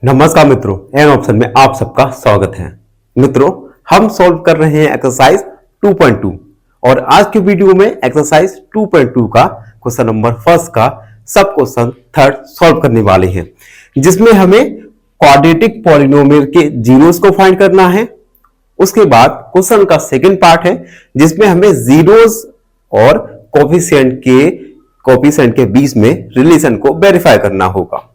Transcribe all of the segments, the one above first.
नमस्कार मित्रों, an option में आप सबका स्वागत है। मित्रों, हम सॉल्व कर रहे हैं एक्सरसाइज 2.2 और आज के वीडियो में एक्सरसाइज 2.2 का क्वेश्चन नंबर फर्स्ट का सब क्वेश्चन थर्ड सॉल्व करने वाले हैं, जिसमें हमें क्वाड्रेटिक पॉलिनोमियल के जीरोस को फाइंड करना है। उसके बाद क्वेश्चन का सेकंड पार्ट है जिसमें हमें जीरोस और कोफिशिएंट के बीच में रिलेशन को वेरीफाई करना होगा।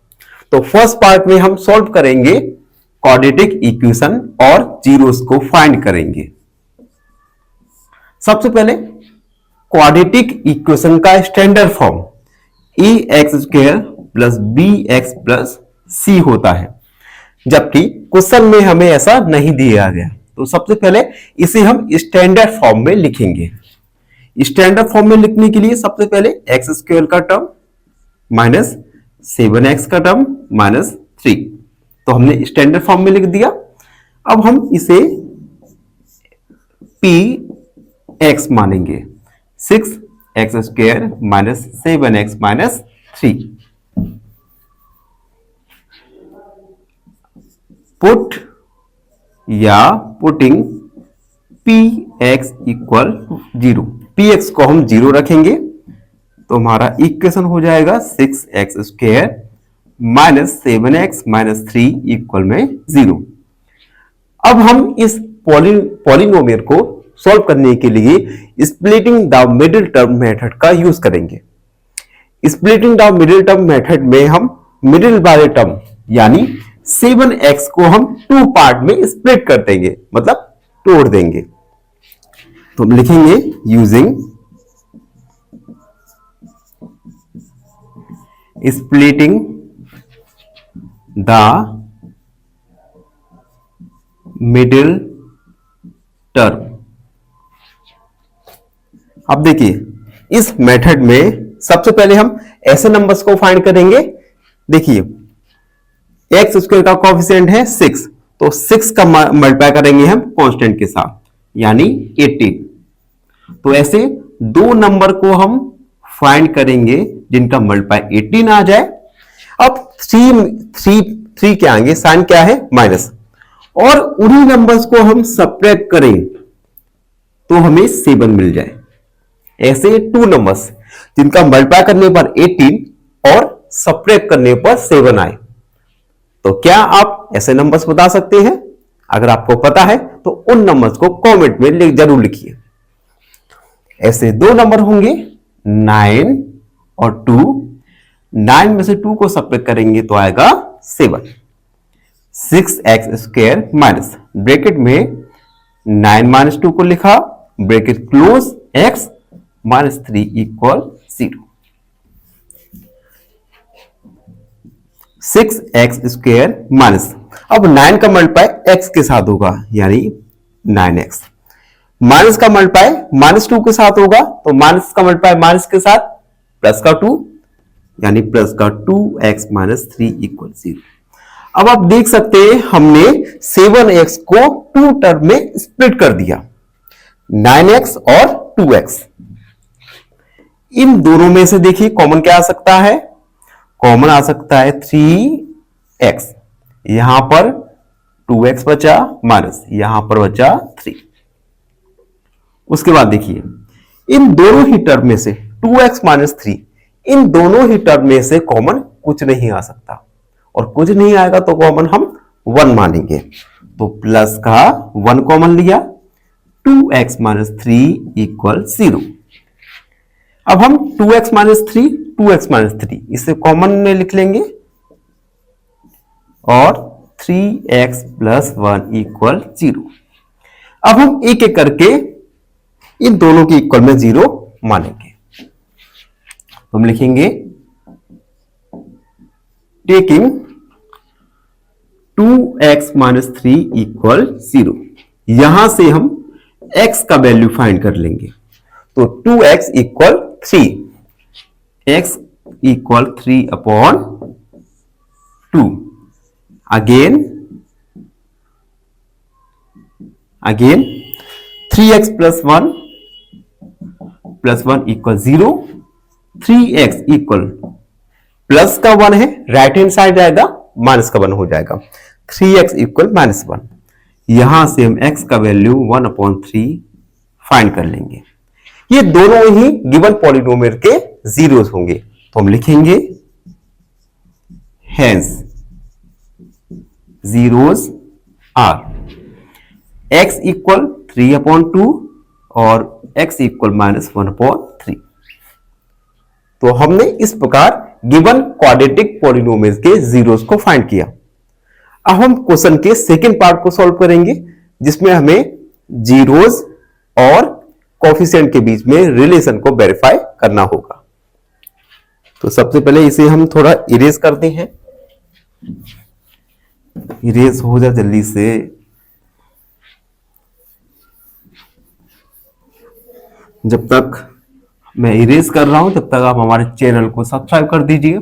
तो फर्स्ट पार्ट में हम सॉल्व करेंगे क्वाड्रेटिक इक्वेशन और जीरोस को फाइंड करेंगे। सबसे पहले क्वाड्रेटिक इक्वेशन का standard form ax² plus bx plus c होता है, जबकि क्वेश्चन में हमें ऐसा नहीं दिया गया। तो सबसे पहले इसे हम स्टैंडर्ड फॉर्म में लिखेंगे। स्टैंडर्ड फॉर्म में लिखने के लिए सबसे पहले x² का टर्म माइनस 7x का टर्म माइनस 3, तो हमने स्टैंडर्ड फॉर्म में लिख दिया। अब हम इसे px मानेंगे, 6x² minus 7x minus 3। Putting px equal 0, px को हम 0 रखेंगे तो हमारा इक्वेशन हो जाएगा 6x² minus 7x minus 3 equal में 0। अब हम इस पॉलिनोमियल को सॉल्व करने के लिए splitting the middle term method का यूज करेंगे। Splitting the middle term method में हम मिडिल वाले टर्म यानी 7x को हम 2 पार्ट में स्प्लिट कर देंगे, मतलब तोड़ देंगे। तो हम लिखेंगे using splitting the middle term। अब देखिए इस मेथड में सबसे पहले हम ऐसे नंबर्स को फाइंड करेंगे। देखिए x² का कोएफिशिएंट है 6, तो 6 का मल्टीप्लाई करेंगे हम कांस्टेंट के साथ यानी 18। तो ऐसे दो नंबर को हम फाइंड करेंगे जिनका मल्टीप्लाई 18 आ जाए। अब 3 के आगे साइन क्या है माइनस, और उन्हीं नंबर्स को हम सब्ट्रैक्ट करें तो हमें 7 मिल जाए। ऐसे 2 नंबर्स जिनका मल्टीप्लाई करने पर 18 और सब्ट्रैक्ट करने पर 7 आए। तो क्या आप ऐसे नंबर्स बता सकते हैं? अगर आपको पता है तो उन नंबर्स को कमेंट में जरूर लिखिए। ऐसे 2 नंबर होंगे 9 और 2। 9 में से 2 को सब्ट्रैक्ट करेंगे तो आएगा 7। 6x² माइनस ब्रैकेट में 9 माइनस 2 को लिखा, bracket close, x minus 3 equal 0। 6x² minus, अब 9 का मल्टीप्लाई x के साथ होगा यानी 9x, माइनस का मल्टीप्लाई माइनस 2 के साथ होगा तो माइनस का मल्टीप्लाई माइनस के साथ प्लस का 2 यानी प्लस का 2x माइनस 3 इक्वल 0। अब आप देख सकते हैं हमने 7x को 2 टर्म में स्प्लिट कर दिया, 9x और 2x। इन दोनों में से देखिए कॉमन क्या आ सकता है? कॉमन आ सकता है 3x, यहां पर 2x बचा माइनस यहां पर बचा 3। उसके बाद देखिए इन दोनों ही टर्म में से 2x माइनस 3, इन दोनों ही टर्म में से कॉमन कुछ नहीं आ सकता, और कुछ नहीं आएगा तो कॉमन हम 1 मानेंगे। तो प्लस का 1 कॉमन लिया, 2x माइनस 3 इक्वल 0। अब हम 2x माइनस 3 इसे कॉमन में लिख लेंगे और 3x प्लस 1 इक्वल 0। अब हम एक एक करके इन दोनों की इक्वल में 0 मानेंगे। हम लिखेंगे टेकिंग 2x माइनस 3 इक्वल 0। यहां से हम x का वैल्यू फाइंड कर लेंगे। तो 2x equal 3, x equal 3 upon 2। Again 3x plus 1 equal 0। 3x equal plus का 1 है, राइट हैंड साइड आएगा -1 हो जाएगा। 3x equal -1। यहां से हम x का वैल्यू 1/3 फाइंड कर लेंगे। ये दोनों ही गिवन पॉलिनोमियल के जीरोस होंगे, तो हम लिखेंगे hence zeros are x equal 3/2 और x इक्वल -1/3। तो हमने इस प्रकार गिवन क्वाड्रेटिक पॉलिनोमियल के जीरोस को फाइंड किया। अब हम क्वेश्चन के सेकेंड पार्ट को सॉल्व करेंगे, जिसमें हमें जीरोस और कोफिशिएंट के बीच में रिलेशन को वेरीफाई करना होगा। तो सबसे पहले इसे हम थोड़ा इरेज करते हैं। इरेज हो जाए जल्दी से। जब तक मैं इरेज कर रहा हूं तब तक आप हमारे चैनल को सब्सक्राइब कर दीजिए,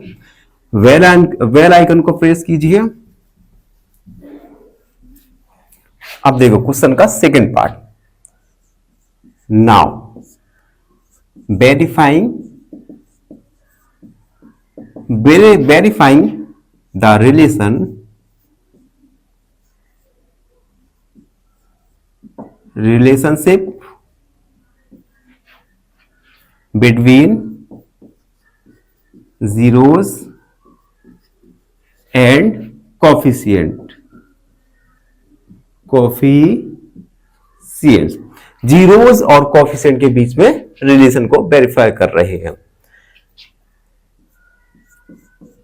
बेल आइकन को प्रेस कीजिए। अब देखो क्वेश्चन का second part. Now verifying the relationship between zeros and coefficient zeros और कोफिशिएंट के बीच में रिलेशन को वेरीफाई कर रहे हैं।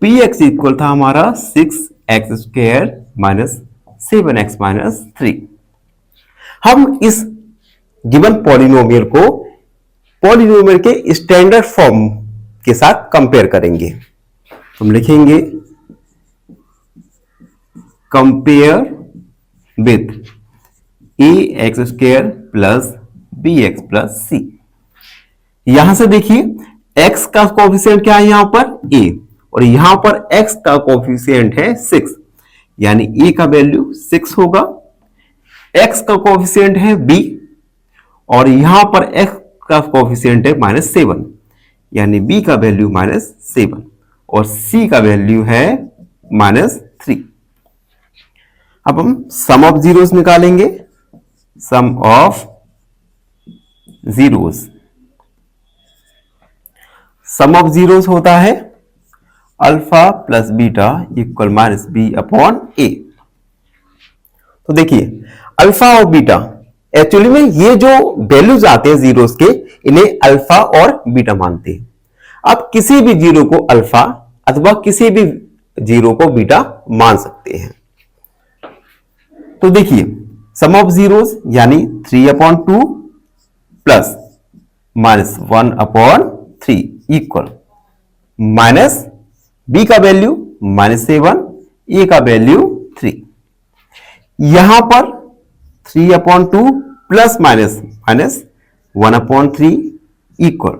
px इक्वल था हमारा 6x² -7x -3। हम इस गिवन पॉलिनोमियल को पॉलिनोमियल के स्टैंडर्ड फॉर्म के साथ कंपेयर करेंगे। हम लिखेंगे compare with ax² plus bx plus c। यहां से देखिए x का कोफिशिएंट क्या है, यहां पर a, और यहां पर x का कोफिशिएंट है 6, यानी a का वैल्यू 6 होगा। x का कोफिशिएंट है b, और यहां पर x का कोफिशिएंट है -7, यानी b का वैल्यू -7 और c का वैल्यू है -3। अब हम सम ऑफ जीरोस निकालेंगे। Sum of zeros, sum of zeros होता है alpha plus beta equal -b/a। तो देखिए अल्फा और बीटा, एक्चुअली में ये जो वैल्यूज आते हैं जीरोस के, इन्हें अल्फा और बीटा मानते हैं। आप किसी भी जीरो को अल्फा अथवा किसी भी जीरो को बीटा मान सकते हैं। तो देखिए सम ऑफ जीरोस यानी 3/2 प्लस -1/3 इक्वल माइनस बी का वैल्यू -7, ए का वैल्यू 3। यहां पर 3/2 प्लस -1/3 इक्वल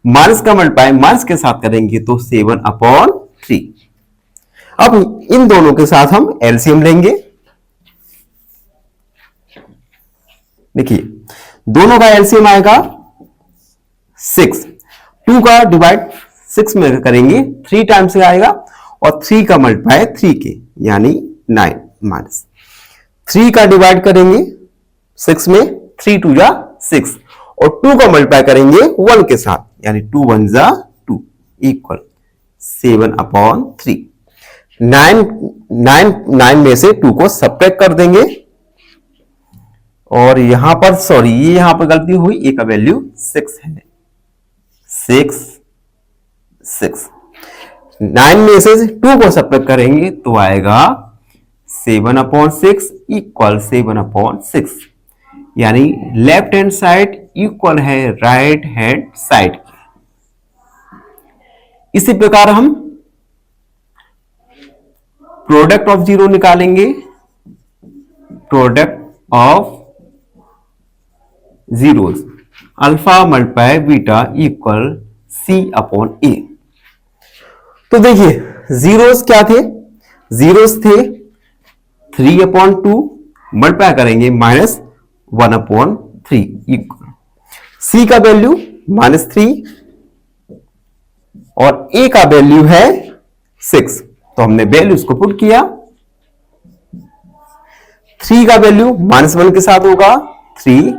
माइनस का मल्टीप्लाई माइनस के साथ करेंगे तो 7/3। अब इन दोनों के साथ हम एलसीएम लेंगे। देखिए दोनों का एलसीएम आएगा 6। 2 का डिवाइड 6 में करेंगे 3 टाइम्स से आएगा, और 3 का मल्टीप्लाई 3 के यानी 9 माइनस 3 का डिवाइड करेंगे 6 में 3 2 जा 6, और 2 का मल्टीप्लाई करेंगे 1 के साथ यानी 2 1 जा 2 इक्वल 7/3। 9 में से 2 को सब्ट्रैक्ट कर देंगे, और यहां पर सॉरी ये यहां पर गलती हुई, ए का वैल्यू 6 है। 6 9 में से 2 को सब्ट्रैक्ट करेंगे तो आएगा 7/6 इक्वल 7/6, यानी लेफ्ट हैंड साइड इक्वल है राइट हैंड साइड। इसी प्रकार हम प्रोडक्ट ऑफ जीरो निकालेंगे। Product of zeros alpha multiply beta equal c/a। तो देखिए जीरोस क्या थे, जीरोस थे 3/2 मल्टीप्लाई करेंगे -1/3 इक्वल c का वैल्यू -3 और a का वैल्यू है 6, तो हमने वैल्यूज को पुट किया। 3 का वैल्यू -1 के साथ होगा 3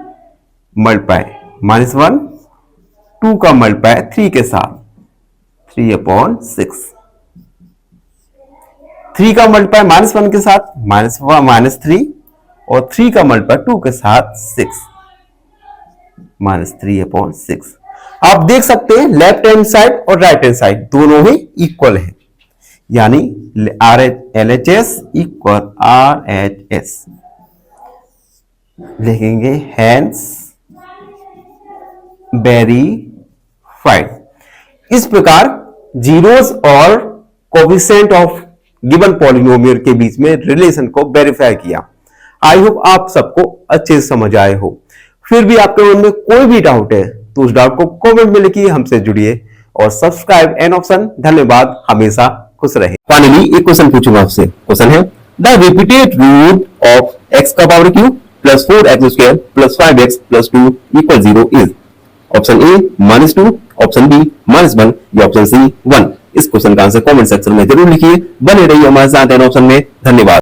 मल्टीप्लाई -1, 2 का मल्टीप्लाई 3 के साथ 3/6, 3 का मल्टीप्लाई -1 के साथ -3 और 3 का मल्टीप्लाई 2 के साथ 6 -3/6। आप देख सकते हैं लेफ्ट हैंड साइड और राइट हैंड साइड दोनों ही इक्वल है, यानी LHS इक्वल RHS लिखेंगे, हैंस वेरीफाइड। इस प्रकार जीरोस और कोफिशिएंट ऑफ गिवन पॉलिनोमियल के बीच में रिलेशन को वेरीफाई किया। आई होप आप सबको अच्छे से समझ आए हो। फिर भी आपके मन में कोई भी डाउट है तो उस डाउट को कमेंट में लिखिए, हमसे जुड़िए और सब्सक्राइब एन ऑप्शन। धन्यवाद, हमेशा खुश रहे। फाइनली एक क्वेश्चन पूछूंगा आपसे। क्वेश्चन है the repeated root of x का power cube plus 4x² plus 5x plus 2 equal 0 is option A -2, option B -1 या ऑप्शन सी 1। इस क्वेश्चन का आंसर कमेंट सेक्शन में जरूर लिखिए। बने रहिए हमारे साथ एन ऑप्शन में। धन्यवाद।